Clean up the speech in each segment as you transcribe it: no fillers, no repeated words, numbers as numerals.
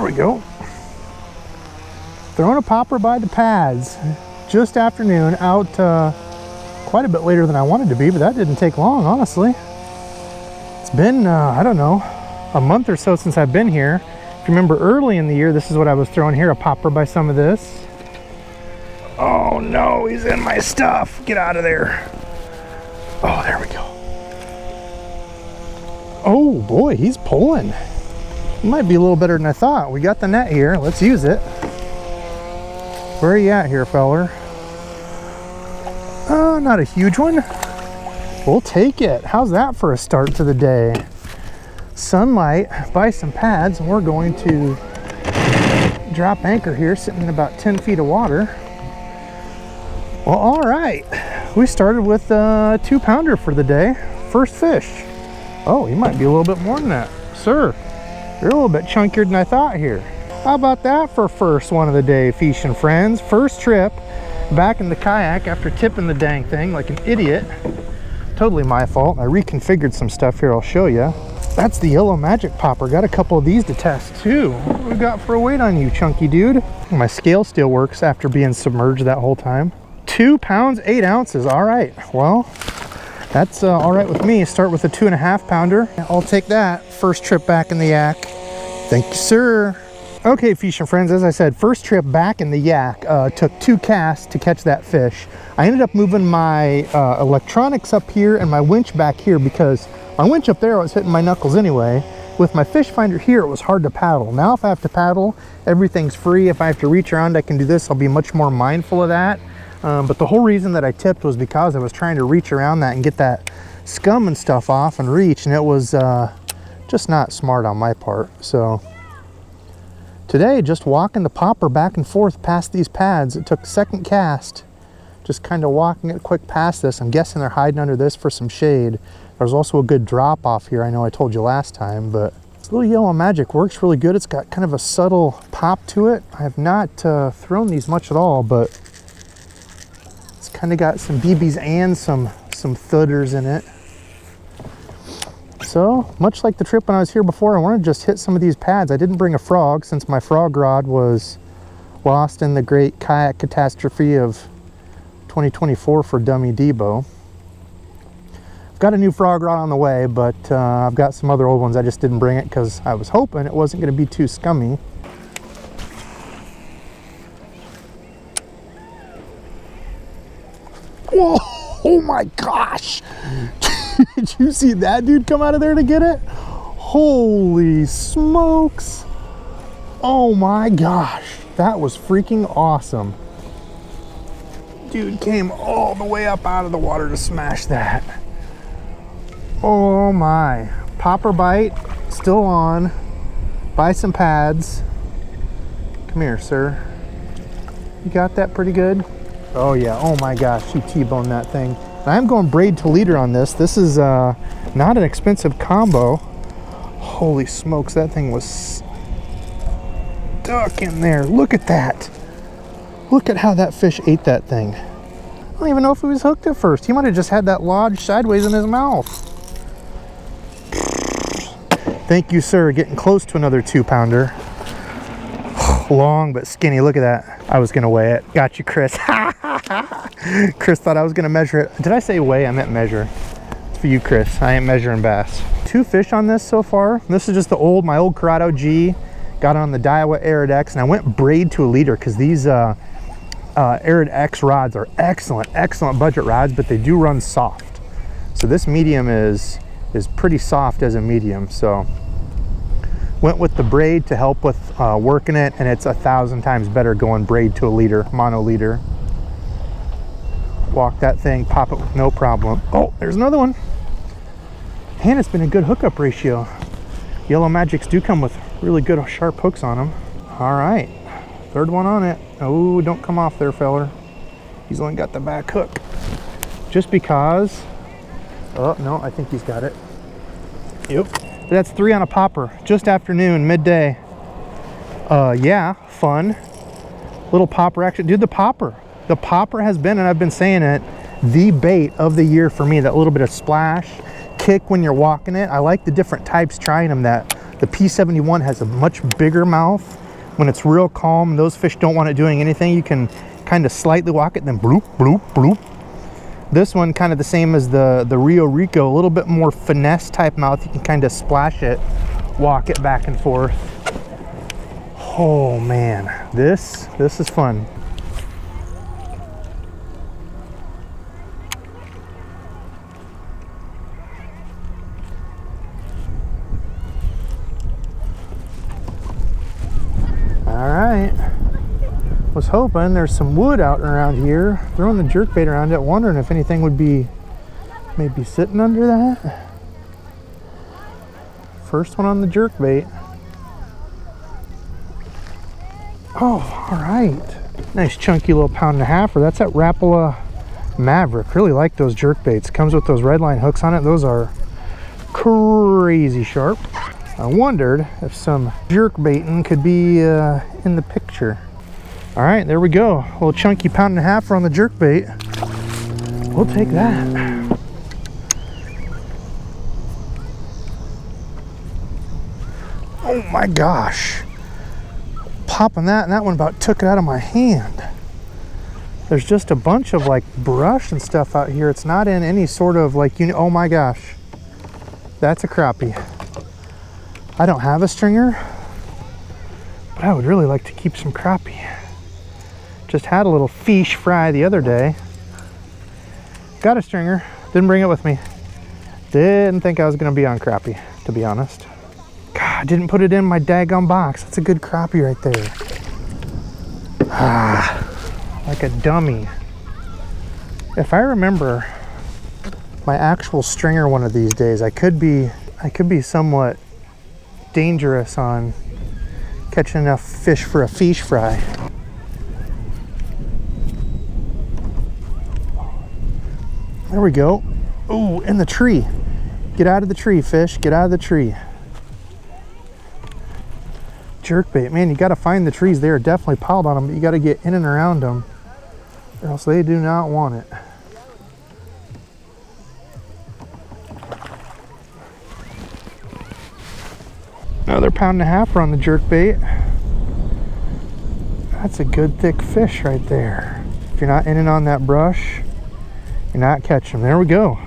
we go. Throwing a popper by the pads. Just afternoon, out quite a bit later than I wanted to be, but that didn't take long, honestly. It's been, I don't know, a month or so since I've been here. If you remember early in the year, this is what I was throwing here, a popper by some of this. Oh no, he's in my stuff. Get out of there. Oh, there we go. Oh boy, he's pulling. It might be a little better than I thought. We got the net here. Let's use it. Where are you at here, feller? Not a huge one. We'll take it. How's that for a start to the day? Sunlight by some pads, and we're going to drop anchor here, sitting in about 10 feet of water. Well, all right. We started with a 2-pounder for the day. First fish. Oh, you might be a little bit more than that. Sir, you're a little bit chunkier than I thought here. How about that for first one of the day, fishing friends? First trip back in the kayak after tipping the dang thing like an idiot. Totally my fault. I reconfigured some stuff here, I'll show you. That's the Yellow Magic popper. Got a couple of these to test too. What do we got for a weight on you, chunky dude? My scale still works after being submerged that whole time. 2 pounds, 8 ounces. All right, well, that's all right with me. Start with a 2.5 pounder. I'll take that. First trip back in the yak. Thank you, sir. Okay, fishing friends, as I said, first trip back in the yak. Took 2 casts to catch that fish. I ended up moving my electronics up here and my winch back here because my winch up there I was hitting my knuckles anyway. With my fish finder here, it was hard to paddle. Now if I have to paddle, everything's free. If I have to reach around, I can do this. I'll be much more mindful of that. But the whole reason that I tipped was because I was trying to reach around that and get that scum and stuff off and reach, and it was just not smart on my part. So today, just walking the popper back and forth past these pads. It took second cast, just kind of walking it quick past this. I'm guessing they're hiding under this for some shade. There's also a good drop off here. I know I told you last time, but this little Yellow Magic works really good. It's got kind of a subtle pop to it. I have not thrown these much at all, but it's kind of got some BBs and some thudders in it. So much like the trip when I was here before, I want to just hit some of these pads. I didn't bring a frog since my frog rod was lost in the great kayak catastrophe of 2024 for dummy Debo. I've got a new frog rod on the way, but I've got some other old ones. I just didn't bring it because I was hoping it wasn't going to be too scummy. Whoa, oh my gosh. Did you see that dude come out of there to get it? Holy smokes. Oh my gosh, that was freaking awesome. Dude came all the way up out of the water to smash that. Oh my. Popper bite, still on. Buy some pads. Come here, sir. You got that pretty good? Oh yeah, oh my gosh, he T-boned that thing. I'm going braid to leader on this. This is not an expensive combo. Holy smokes, that thing was stuck in there. Look at that. Look at how that fish ate that thing. I don't even know if he was hooked at first. He might have just had that lodge sideways in his mouth. Thank you, sir. Getting close to another 2-pounder. Long but skinny. Look at that. I was gonna weigh it. Got you, Chris. Chris thought I was gonna measure it. Did I say weigh? I meant measure. It's for you, Chris. I ain't measuring bass. 2 fish on this so far. This is just my old Corrado G. Got it on the Daiwa Arid X, and I went braid to a leader because these Arid X rods are excellent budget rods, but they do run soft. So this medium is pretty soft as a medium. So went with the braid to help with working it, and it's 1,000 times better going braid to a leader, mono leader. Walk that thing, pop it with no problem. Oh, there's another one. And it's been a good hookup ratio. Yellow Magics do come with really good sharp hooks on them. All right, third one on it. Oh, don't come off there, feller. He's only got the back hook. Just because, oh no, I think he's got it. Yep. That's 3 on a popper, just afternoon, midday. Yeah, fun. Little popper action. Dude, the popper has been, and I've been saying it, the bait of the year for me. That little bit of splash, kick when you're walking it. I like the different types, trying them. That The P71 has a much bigger mouth. When it's real calm, those fish don't want it doing anything. You can kind of slightly walk it, then bloop, bloop, bloop. This one kind of the same as the Rio Rico, a little bit more finesse type mouth. You can kind of splash it, walk it back and forth. Oh man, this is fun. Alright, was hoping there's some wood out around here. Throwing the jerkbait around it, wondering if anything would be maybe sitting under that. First one on the jerkbait. Oh, alright. Nice chunky little 1.5 pounder. That's that Rapala Maverick. Really like those jerkbaits. Comes with those red line hooks on it. Those are crazy sharp. I wondered if some jerkbaiting could be in the picture. All right, there we go. A little chunky 1.5 pounder on the jerkbait. We'll take that. Oh my gosh. Popping that, and that one about took it out of my hand. There's just a bunch of like brush and stuff out here. It's not in any sort of like, oh my gosh. That's a crappie. I don't have a stringer, but I would really like to keep some crappie. Just had a little fish fry the other day. Got a stringer, didn't bring it with me. Didn't think I was gonna be on crappie, to be honest. God, didn't put it in my daggone box. That's a good crappie right there. Ah, like a dummy. If I remember my actual stringer one of these days, I could be somewhat dangerous on catching enough fish for a fish fry. There we go. Ooh, in the tree. Get out of the tree, fish. Get out of the tree. Jerkbait, man, you got to find the trees. They are definitely piled on them, but you got to get in and around them, or else they do not want it. Another 1.5 pounder on the jerkbait. That's a good thick fish right there. If you're not in and on that brush, you're not catching them. There we go.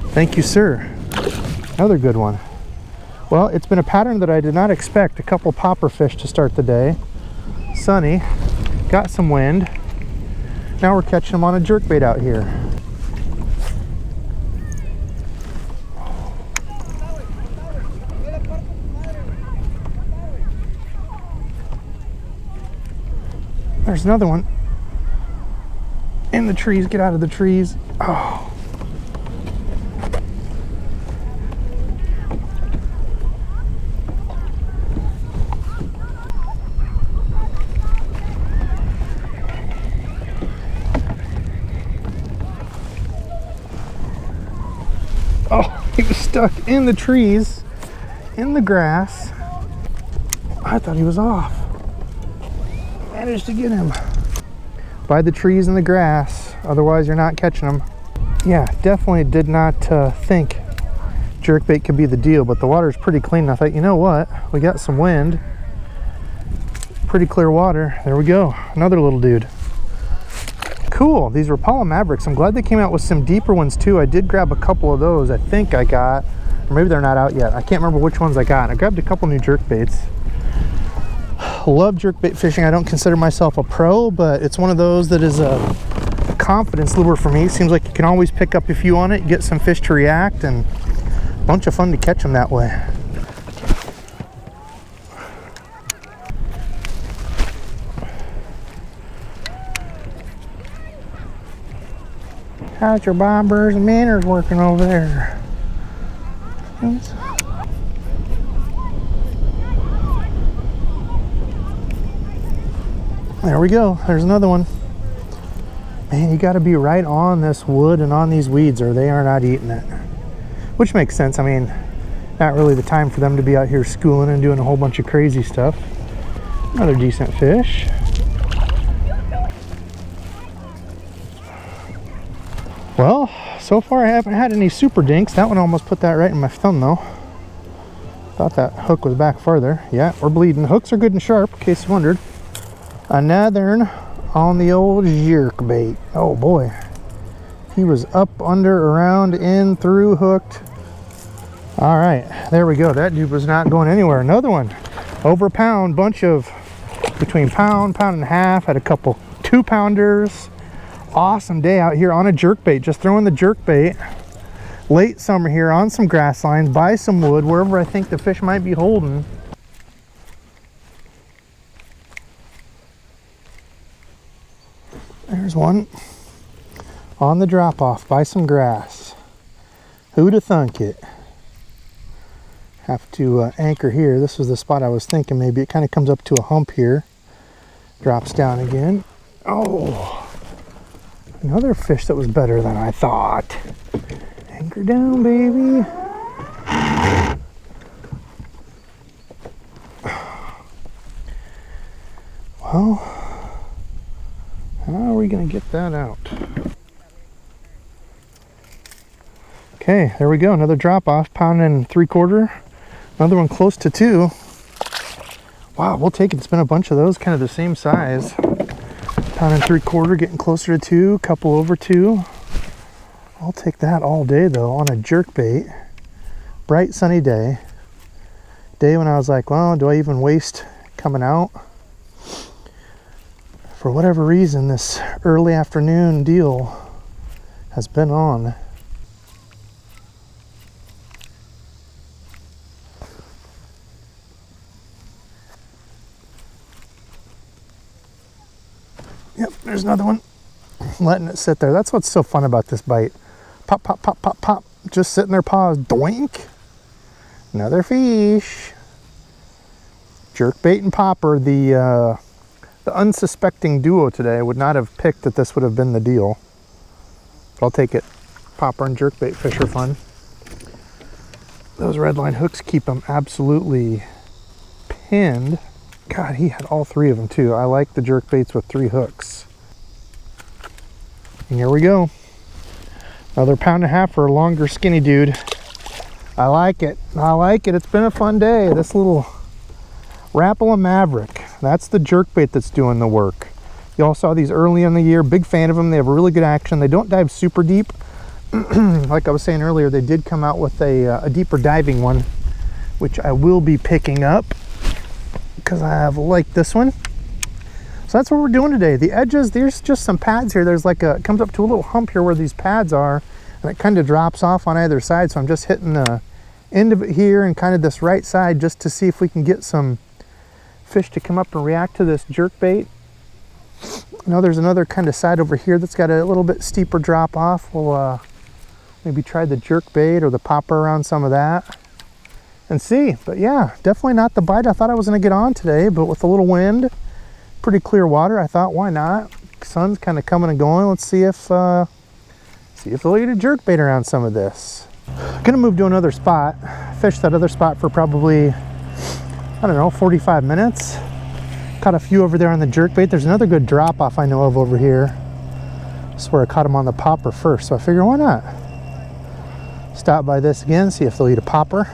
Thank you, sir. Another good one. Well, it's been a pattern that I did not expect. A couple popper fish to start the day. Sunny, got some wind. Now we're catching them on a jerkbait out here. There's another one in the trees. Get out of the trees. Oh. Oh, he was stuck in the trees, in the grass. I thought he was off. Managed to get him by the trees and the grass, otherwise you're not catching them. Yeah, definitely did not think jerkbait could be the deal, but the water's pretty clean, and I thought, you know what, we got some wind, pretty clear water. There we go, another little dude. Cool. These Rapala Mavericks, I'm glad they came out with some deeper ones too. I did grab a couple of those. I think I got, or maybe they're not out yet, I can't remember which ones I got. I grabbed a couple new jerkbaits. Love jerkbait fishing. I don't consider myself a pro, but it's one of those that is a confidence lure for me. It seems like you can always pick up a few on it, get some fish to react, and a bunch of fun to catch them that way. How's your bobbers and manners working over there? There we go. There's another one. Man, you got to be right on this wood and on these weeds or they are not eating it. Which makes sense. I mean, not really the time for them to be out here schooling and doing a whole bunch of crazy stuff. Another decent fish. Well, so far I haven't had any super dinks. That one almost put that right in my thumb though. Thought that hook was back farther. Yeah, we're bleeding. Hooks are good and sharp, in case you wondered. Another one on the old jerkbait. Oh boy. He was up, under, around, in, through, hooked. All right, there we go. That dude was not going anywhere. Another one, over a pound, bunch of between pound, pound and a half. Had a couple 2-pounders. Awesome day out here on a jerkbait. Just throwing the jerkbait. Late summer here on some grass lines, by some wood, wherever I think the fish might be holding. There's one on the drop off by some grass. Who'd have thunk it? Have to anchor here. This was the spot I was thinking maybe. It kind of comes up to a hump here, drops down again. Oh, another fish that was better than I thought. Anchor down, baby. Well, how are we gonna get that out? Okay, there we go. Another drop off, pound and 3/4. Another one close to 2. Wow, we'll take it. It's been a bunch of those, kind of the same size. Pound and 3/4, getting closer to 2, couple over 2. I'll take that all day though on a jerkbait. Bright sunny day. Day when I was like, well, do I even waste coming out? For whatever reason, this early afternoon deal has been on. Yep, there's another one. Letting it sit there. That's what's so fun about this bite. Pop, pop, pop, pop, pop. Just sitting there, paws. Doink. Another fish. Jerkbait and popper. The unsuspecting duo today. I would not have picked that this would have been the deal. But I'll take it. Popper and jerkbait fish are fun. Those redline hooks keep them absolutely pinned. God, he had all 3 of them too. I like the jerkbaits with 3 hooks. And here we go. Another 1.5 pound for a longer skinny dude. I like it. I like it. It's been a fun day. This little Rapala Maverick. That's the jerkbait that's doing the work. Y'all saw these early in the year. Big fan of them. They have really good action. They don't dive super deep. Like I was saying earlier, they did come out with a deeper diving one, which I will be picking up because I have liked this one. So that's what we're doing today. The edges, there's just some pads here. There's like it comes up to a little hump here where these pads are, and it kind of drops off on either side. So I'm just hitting the end of it here and kind of this right side just to see if we can get some fish to come up and react to this jerkbait. You know, there's another kind of side over here that's got a little bit steeper drop off. We'll maybe try the jerkbait or the popper around some of that and see. But yeah, definitely not the bite I thought I was going to get on today, but with a little wind, pretty clear water, I thought, why not? Sun's kind of coming and going. Let's see if they'll eat a jerkbait around some of this. Gonna move to another spot. Fish that other spot for probably, I don't know, 45 minutes. Caught a few over there on the jerkbait. There's another good drop off I know of over here. I swear I caught them on the popper first, so I figure why not? Stop by this again, see if they'll eat a popper.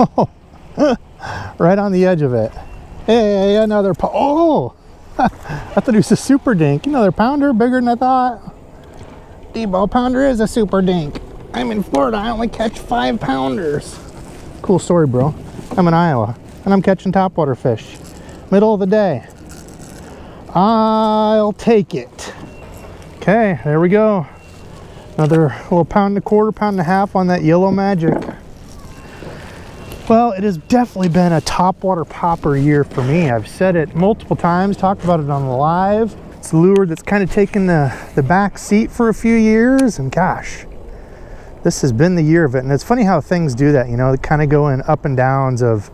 Oh, right on the edge of it. Hey, another oh, I thought it was a super dink. Another pounder, bigger than I thought. Debo pounder is a super dink. I'm in Florida, I only catch 5 pounders. Cool story, bro. I'm in Iowa and I'm catching topwater fish. Middle of the day. I'll take it. Okay, there we go. Another little 1.25 pounds, 1.5 pounds on that yellow magic. Well, it has definitely been a topwater popper year for me. I've said it multiple times, talked about it on the live. It's a lure that's kind of taken the back seat for a few years, and gosh, this has been the year of it. And it's funny how things do that, you know, they kind of go in up and downs of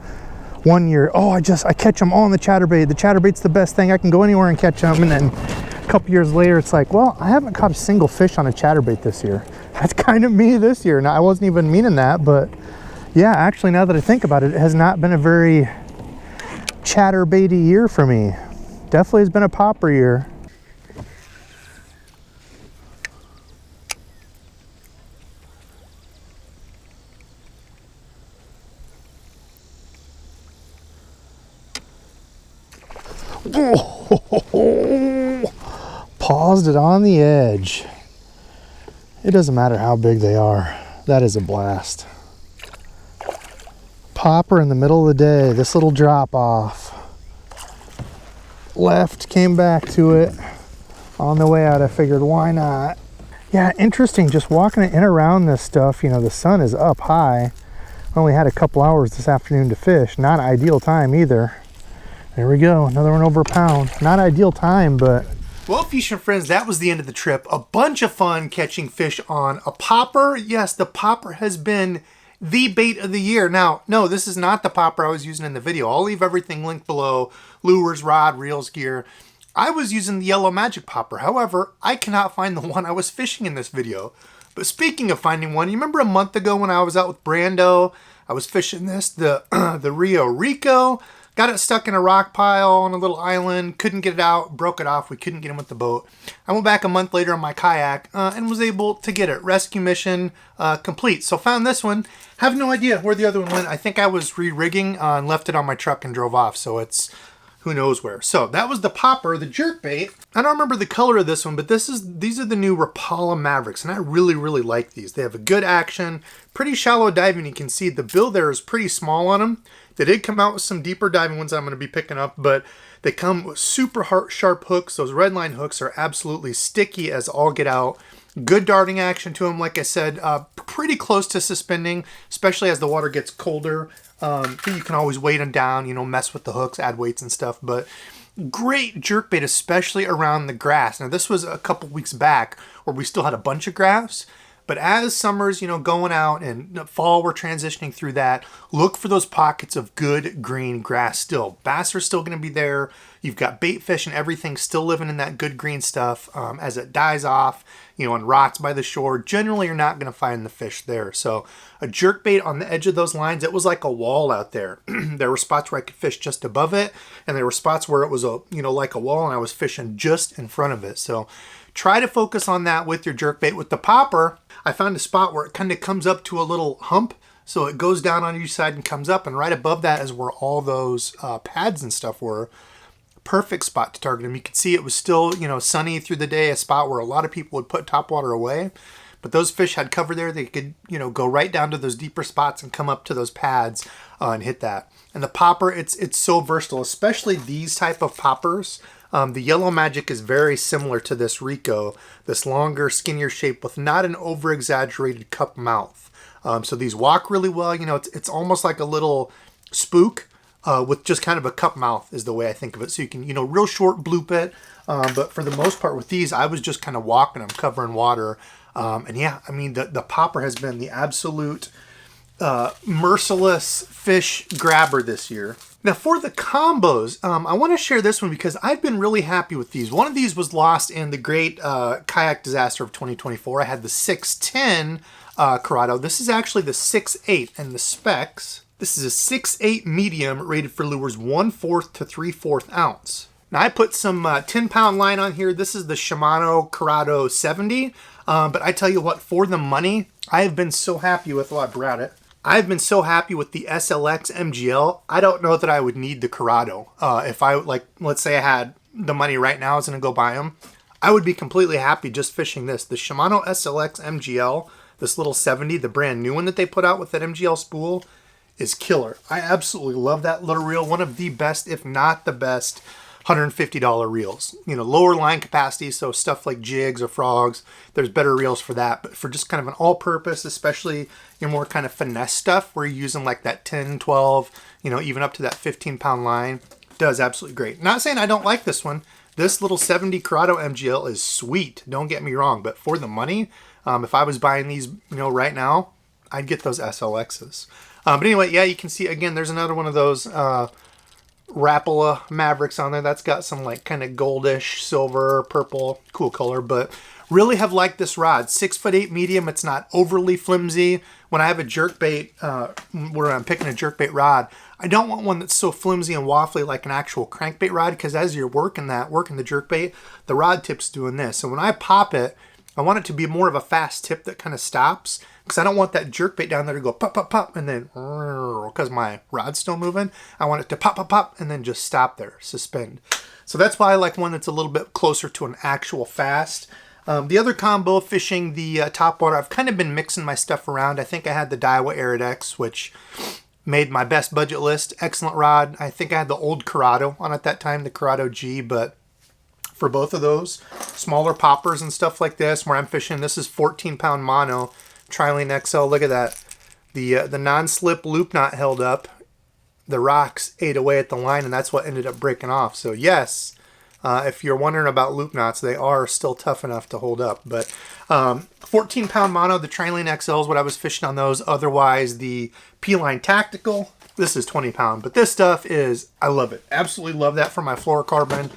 one year, oh, I catch them all in the chatterbait. The chatterbait's the best thing. I can go anywhere and catch them. And then a couple years later, it's like, well, I haven't caught a single fish on a chatterbait this year. That's kind of me this year. Now, I wasn't even meaning that, but yeah, actually, now that I think about it, it has not been a very chatterbaity year for me. Definitely has been a popper year. Oh, paused it on the edge. It doesn't matter how big they are. That is a blast. Popper in the middle of the day, this little drop off. Left, came back to it. On the way out, I figured, why not? Yeah, interesting, just walking in and around this stuff, you know, the sun is up high. I only had a couple hours this afternoon to fish. Not ideal time either. There we go, another one over a pound. Not ideal time, but... Well, fishing friends, that was the end of the trip. A bunch of fun catching fish on a popper. Yes, the popper has been the bait of the year. Now, no, this is not the popper I was using in the video. I'll leave everything linked below. Lures, rod, reels, gear. I was using the Yellow Magic popper. However, I cannot find the one I was fishing in this video. But speaking of finding one, you remember a month ago when I was out with Brando? I was fishing this, the Rio Rico. Got it stuck in a rock pile on a little island, couldn't get it out, broke it off, we couldn't get him with the boat. I went back a month later on my kayak and was able to get it. Rescue mission complete. So found this one, have no idea where the other one went. I think I was re-rigging and left it on my truck and drove off, so it's who knows where. So that was the popper, the jerkbait. I don't remember the color of this one, but these are the new Rapala Mavericks, and I really, really like these. They have a good action, pretty shallow diving. You can see the bill there is pretty small on them. They did come out with some deeper diving ones I'm going to be picking up, but they come with super sharp hooks. Those red line hooks are absolutely sticky as all get out. Good darting action to them, like I said, pretty close to suspending, especially as the water gets colder. You can always weight them down, you know, mess with the hooks, add weights and stuff, but great jerkbait, especially around the grass. Now, this was a couple weeks back where we still had a bunch of grass. But as summer's, you know, going out and fall, we're transitioning through that. Look for those pockets of good green grass still. Bass are still going to be there. You've got bait fish and everything still living in that good green stuff. As it dies off, you know, and rots by the shore, generally you're not going to find the fish there. So a jerkbait on the edge of those lines, it was like a wall out there. There were spots where I could fish just above it, and there were spots where it was a, you know, like a wall, and I was fishing just in front of it. So try to focus on that with your jerkbait. With the popper, I found a spot where it kind of comes up to a little hump. So it goes down on each side and comes up. And right above that is where all those pads and stuff were. Perfect spot to target them. You could see it was still, you know, sunny through the day, a spot where a lot of people would put topwater away. But those fish had cover there. They could, you know, go right down to those deeper spots and come up to those pads and hit that. And the popper, it's so versatile, especially these type of poppers. The Yellow Magic is very similar to this Rico, this longer, skinnier shape with not an over-exaggerated cup mouth. So these walk really well. You know, it's almost like a little spook with just kind of a cup mouth is the way I think of it. So you can, you know, real short bloop it. But for the most part with these, I was just kind of walking them, covering water. And yeah, I mean, the popper has been the absolute merciless fish grabber this year. Now for the combos, I want to share this one because I've been really happy with these. One of these was lost in the great kayak disaster of 2024. I had the 610 Corrado. This is actually the 6.8 and the specs. This is a 6.8 medium rated for lures 1/4 to 3/4 ounce. Now I put some 10-pound line on here. This is the Shimano Corrado 70. But I tell you what, for the money, I have been so happy with, well, I brought it. I've been so happy with the SLX MGL. I don't know that I would need the Corrado. If I, like, let's say I had the money right now, I was going to go buy them. I would be completely happy just fishing this. The Shimano SLX MGL, this little 70, the brand new one that they put out with that MGL spool, is killer. I absolutely love that little reel. One of the best, if not the best, $150 reels. You know, lower line capacity, so stuff like jigs or frogs, there's better reels for that. But for just kind of an all-purpose, especially your more kind of finesse stuff where you're using like that 10, 12, you know, even up to that 15-pound line, does absolutely great. Not saying I don't like this one. This little 70 Corrado MGL is sweet, don't get me wrong, but for the money, if I was buying these, you know, right now, I'd get those SLXs. But anyway, yeah, you can see, again, there's another one of those Rapala Mavericks on there. That's got some like kind of goldish, silver, purple, cool color, but really have liked this rod. 6'8" medium. It's not overly flimsy. When I have a jerkbait, where I'm picking a jerkbait rod, I don't want one that's so flimsy and waffly like an actual crankbait rod, because as you're working the jerkbait, the rod tip's doing this. So when I pop it, I want it to be more of a fast tip that kind of stops, because I don't want that jerkbait down there to go pop, pop, pop, and then, because my rod's still moving, I want it to pop, pop, pop, and then just stop there, suspend. So that's why I like one that's a little bit closer to an actual fast. The other combo, fishing the Topwater, I've kind of been mixing my stuff around. I think I had the Daiwa Iridex, which made my best budget list. Excellent rod. I think I had the old Corrado on at that time, the Corrado G, but for both of those, smaller poppers and stuff like this, where I'm fishing, this is 14-pound mono, Trilene XL. Look at that. The non-slip loop knot held up. The rocks ate away at the line, and that's what ended up breaking off. So yes, if you're wondering about loop knots, they are still tough enough to hold up. But 14-pound mono, the Trilene XL is what I was fishing on those. Otherwise, the P-Line Tactical, this is 20-pound. But this stuff is, I love it. Absolutely love that for my fluorocarbon.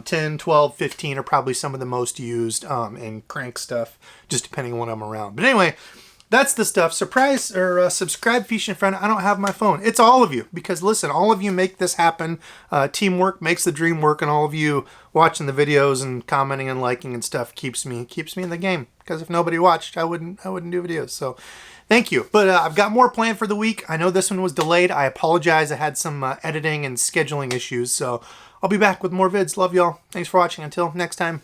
10, 12, 15 are probably some of the most used in crank stuff, just depending on when I'm around. But anyway, that's the stuff. Surprise or subscribe, fishing friend. I don't have my phone. It's all of you, because listen, all of you make this happen. Teamwork makes the dream work, and all of you watching the videos and commenting and liking and stuff keeps me in the game. Because if nobody watched, I wouldn't do videos. So thank you. But I've got more planned for the week. I know this one was delayed. I apologize. I had some editing and scheduling issues. So I'll be back with more vids. Love y'all. Thanks for watching. Until next time.